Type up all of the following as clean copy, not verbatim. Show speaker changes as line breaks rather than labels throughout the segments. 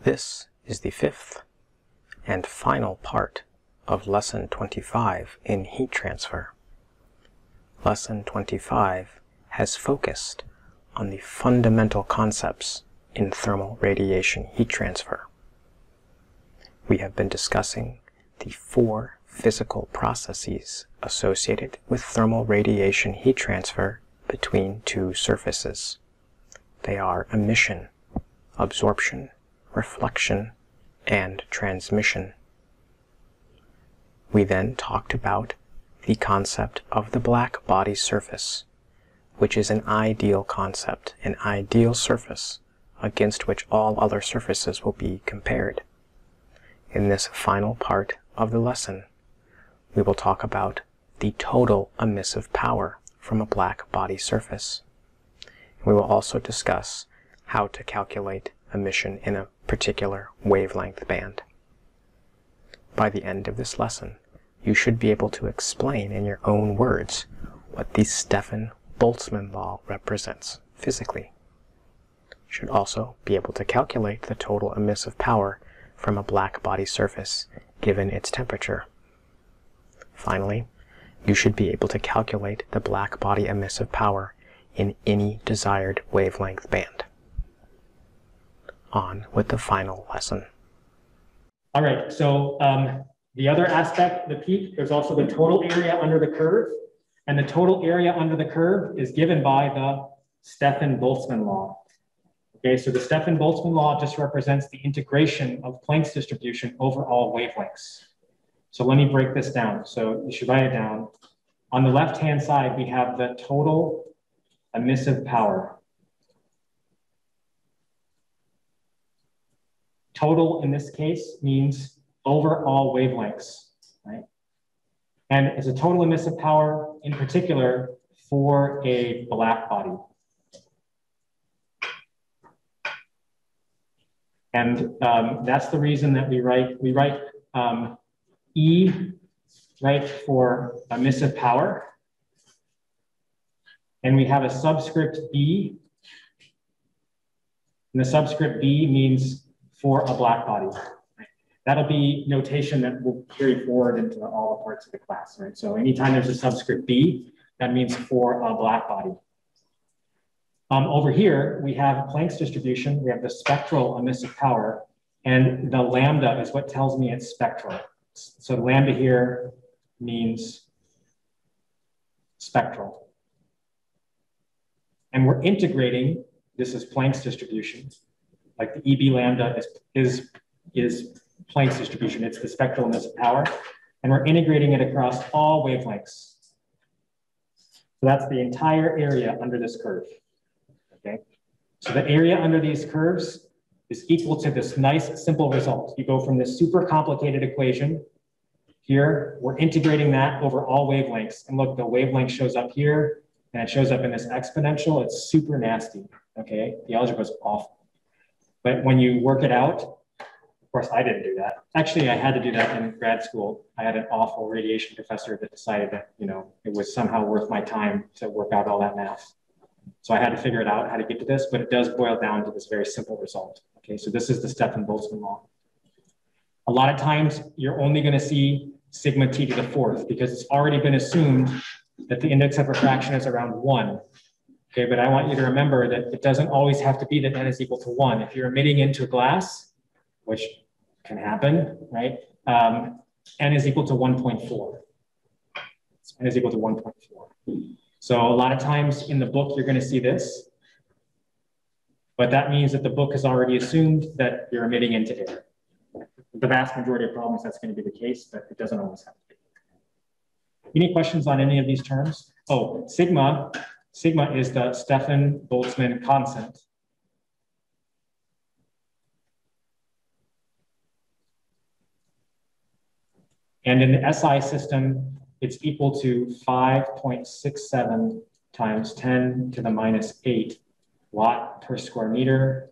This is the fifth and final part of Lesson 25 in heat transfer. Lesson 25 has focused on the fundamental concepts in thermal radiation heat transfer. We have been discussing the four physical processes associated with thermal radiation heat transfer between two surfaces. They are emission, absorption, reflection, and transmission. We then talked about the concept of the black body surface, which is an ideal concept, an ideal surface against which all other surfaces will be compared. In this final part of the lesson, we will talk about the total emissive power from a black body surface. We will also discuss how to calculate emission in a particular wavelength band. By the end of this lesson, you should be able to explain in your own words what the Stefan-Boltzmann law represents physically. You should also be able to calculate the total emissive power from a black body surface given its temperature. Finally, you should be able to calculate the black body emissive power in any desired wavelength band. On with the final lesson.
All right, so the other aspect, the peak, there's also the total area under the curve, and the total area under the curve is given by the Stefan-Boltzmann law. Okay, so the Stefan-Boltzmann law just represents the integration of Planck's distribution over all wavelengths. So let me break this down. So you should write it down. On the left-hand side, we have the total emissive power. Total in this case means over all wavelengths, right? And it's a total emissive power in particular for a black body. And that's the reason that we write E, right, for emissive power. And we have a subscript B. And the subscript B means for a black body. That'll be notation that will carry forward into all the parts of the class, right? So anytime there's a subscript B, that means for a black body. Over here, we have Planck's distribution. We have the spectral emissive power, and the lambda is what tells me it's spectral. So lambda here means spectral. And we're integrating, this is Planck's distribution. Like the EB lambda is Planck's distribution. It's the spectral emissive power. And we're integrating it across all wavelengths. So that's the entire area under this curve. Okay. So the area under these curves is equal to this nice simple result. You go from this super complicated equation. Here, we're integrating that over all wavelengths. And look, the wavelength shows up here, and it shows up in this exponential. It's super nasty. Okay. The algebra is awful. But when you work it out, of course, I didn't do that. Actually, I had to do that in grad school. I had an awful radiation professor that decided that, you know, it was somehow worth my time to work out all that math. So I had to figure it out how to get to this, but it does boil down to this very simple result. Okay, so this is the Stefan-Boltzmann law. A lot of times, you're only going to see sigma t to the fourth because it's already been assumed that the index of refraction is around 1. Okay, but I want you to remember that it doesn't always have to be that n is equal to 1. If you're emitting into glass, which can happen, right? N is equal to 1.4. N is equal to 1.4. So a lot of times in the book, you're going to see this. But that means that the book has already assumed that you're emitting into air. The vast majority of problems, that's going to be the case, but it doesn't always have to be. Any questions on any of these terms? Oh, sigma. Sigma is the Stefan-Boltzmann constant. And in the SI system, it's equal to 5.67 times 10 to the minus 8 watt per square meter,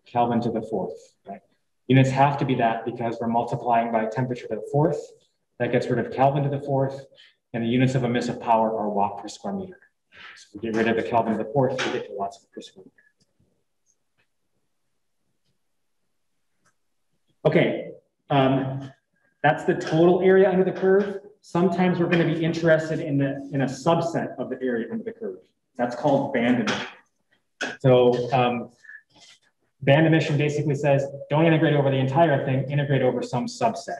Kelvin to the fourth. Right? Units have to be that because we're multiplying by temperature to the fourth. That gets rid of Kelvin to the fourth, and the units of emissive power are watt per square meter. So if we get rid of the Kelvin to the fourth, we get to watts per square meter. Okay, that's the total area under the curve. Sometimes we're going to be interested in a subset of the area under the curve. That's called band emission. So band emission basically says, don't integrate over the entire thing, integrate over some subset.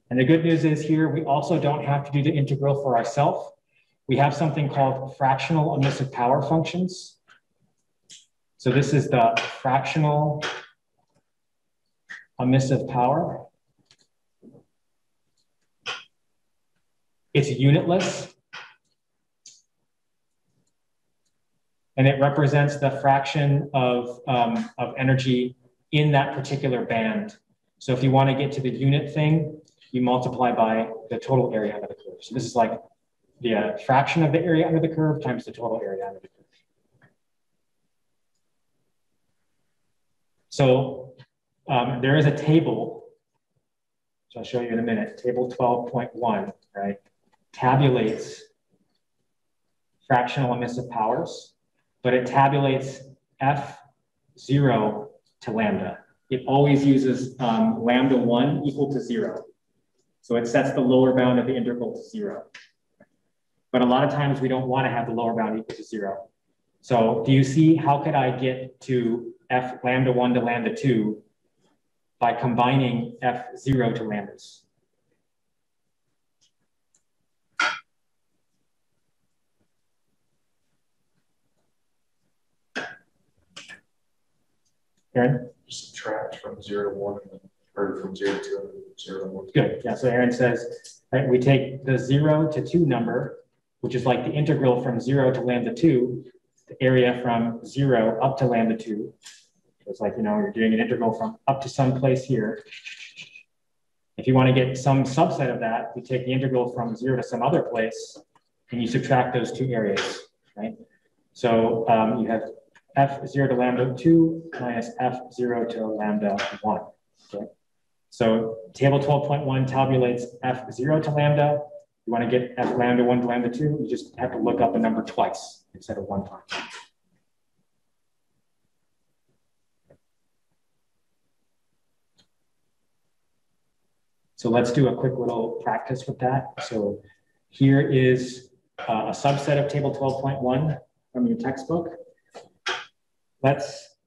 And the good news is here, we also don't have to do the integral for ourselves. We have something called fractional emissive power functions. So this is the fractional emissive power. It's unitless. And it represents the fraction of energy in that particular band. So if you want to get to the unit thing, you multiply by the total area under the curve. So this is like the fraction of the area under the curve times the total area under the curve. So there is a table, which I'll show you in a minute, table 12.1, right? Tabulates fractional emissive powers, but it tabulates F0 to lambda. It always uses lambda 1 equal to 0. So it sets the lower bound of the integral to 0. But a lot of times we don't want to have the lower bound equal to 0. So do you see how could I get to F lambda 1 to lambda 2 by combining F0 to lambdas? Aaron?
Subtract from 0 to 1, or from 0 to 0 to 1.
Good. Yeah. So Aaron says, right, we take the 0 to 2 number, which is like the integral from 0 to lambda 2, the area from 0 up to lambda 2. It's like, you know, you're doing an integral from up to some place here. If you want to get some subset of that, you take the integral from 0 to some other place, and you subtract those two areas, right? So you have F0 to lambda 2 minus F0 to lambda 1. Okay? So table 12.1 tabulates F0 to lambda. You want to get F lambda 1 to lambda 2, you just have to look up a number twice instead of one time. So let's do a quick little practice with that. So here is a subset of table 12.1 from your textbook. Let's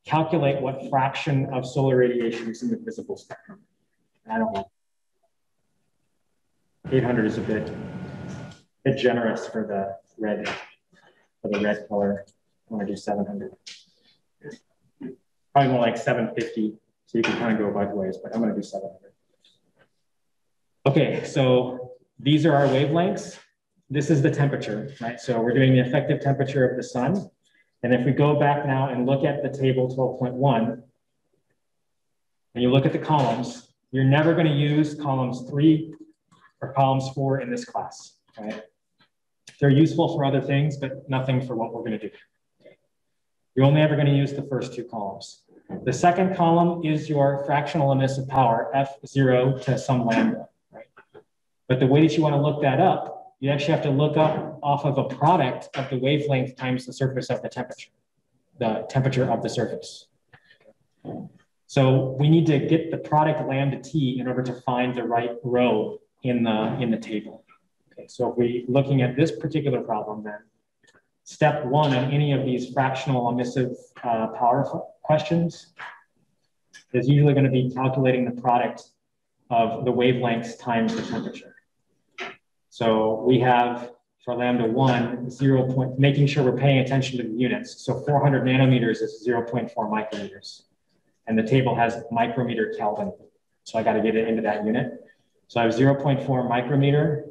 calculate what fraction of solar radiation is in the visible spectrum. I don't know. 800 is a bit generous for the red color. I want to do 700. Probably more like 750. So you can kind of go both ways, but I'm going to do 700. Okay, so these are our wavelengths. This is the temperature, right? So we're doing the effective temperature of the sun. And if we go back now and look at the table 12.1, and you look at the columns, you're never going to use columns 3 or columns 4 in this class, right? They're useful for other things, but nothing for what we're going to do. You're only ever going to use the first 2 columns. The second column is your fractional emissive power, F0 to some lambda, right? But the way that you want to look that up, you actually have to look up off of a product of the wavelength times the surface of the temperature of the surface. So we need to get the product lambda t in order to find the right row in the table. Okay, so if we're looking at this particular problem, then step 1 on any of these fractional emissive power questions is usually going to be calculating the product of the wavelengths times the temperature. So we have for lambda 1, making sure we're paying attention to the units. So 400 nanometers is 0.4 micrometers. And the table has micrometer Kelvin. So I got to get it into that unit. So I have 0.4 micrometer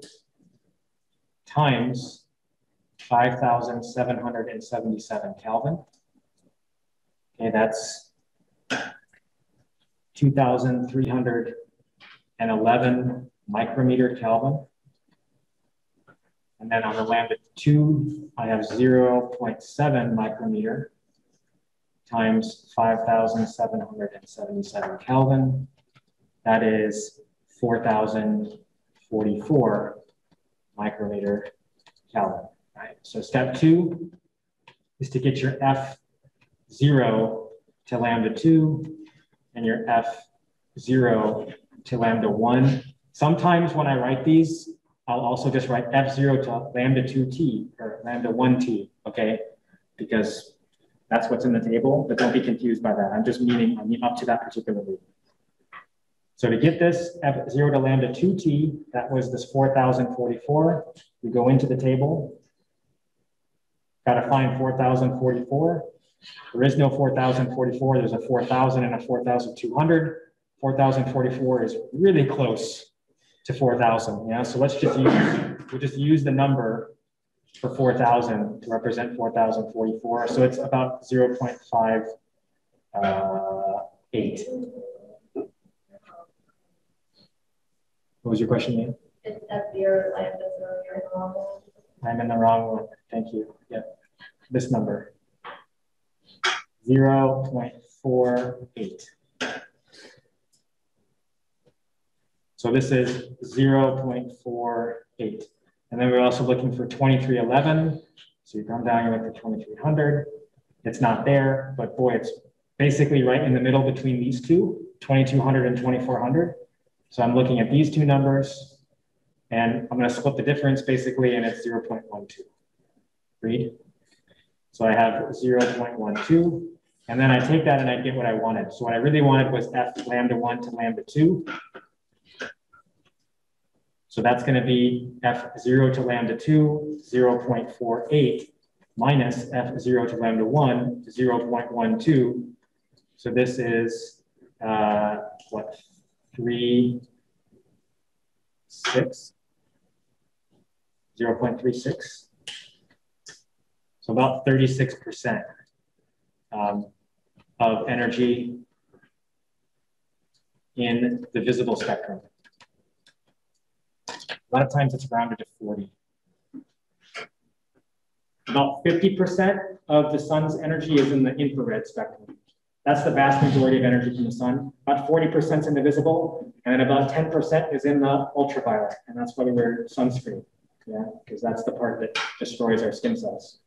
times 5,777 Kelvin. Okay, that's 2,311 micrometer Kelvin. And then on the lambda 2, I have 0.7 micrometer times 5,777 Kelvin. That is 4,044 micrometer Kelvin. Right. So step 2 is to get your F0 to lambda 2. and your F0 to lambda 1. Sometimes when I write these, I'll also just write F0 to lambda 2t or lambda 1t, okay? Because that's what's in the table, but don't be confused by that. I'm just meaning up to that particular loop. So to get this F0 to lambda 2t, that was this 4,044. We go into the table. Got to find 4,044. There is no 4,044. There's a 4,000 and a 4,200. 4,044 is really close to 4,000. Yeah, so let's just use the number for 4,000 to represent 4,044. So it's about 0.58. What was your question, Ian?
It's F0 lambda 0, you're in the wrong one.
I'm in the wrong one. Thank you. Yeah, this number. 0.48. So this is 0.48. And then we're also looking for 2311. So you come down, you look for 2300. It's not there, but boy, it's basically right in the middle between these two, 2200 and 2400. So I'm looking at these two numbers, and I'm going to split the difference basically, and it's 0.12. Agreed? So I have 0.12, and then I take that and I get what I wanted. So what I really wanted was F lambda 1 to lambda 2. So that's going to be F0 to lambda 2, 0.48, minus F0 to lambda 1, 0.12. So this is, what, 0.36. So about 36% of energy in the visible spectrum. A lot of times it's rounded to 40. About 50% of the sun's energy is in the infrared spectrum. That's the vast majority of energy from the sun. About 40% is in the visible, and then about 10% is in the ultraviolet, and that's why we wear sunscreen, yeah, because that's the part that destroys our skin cells.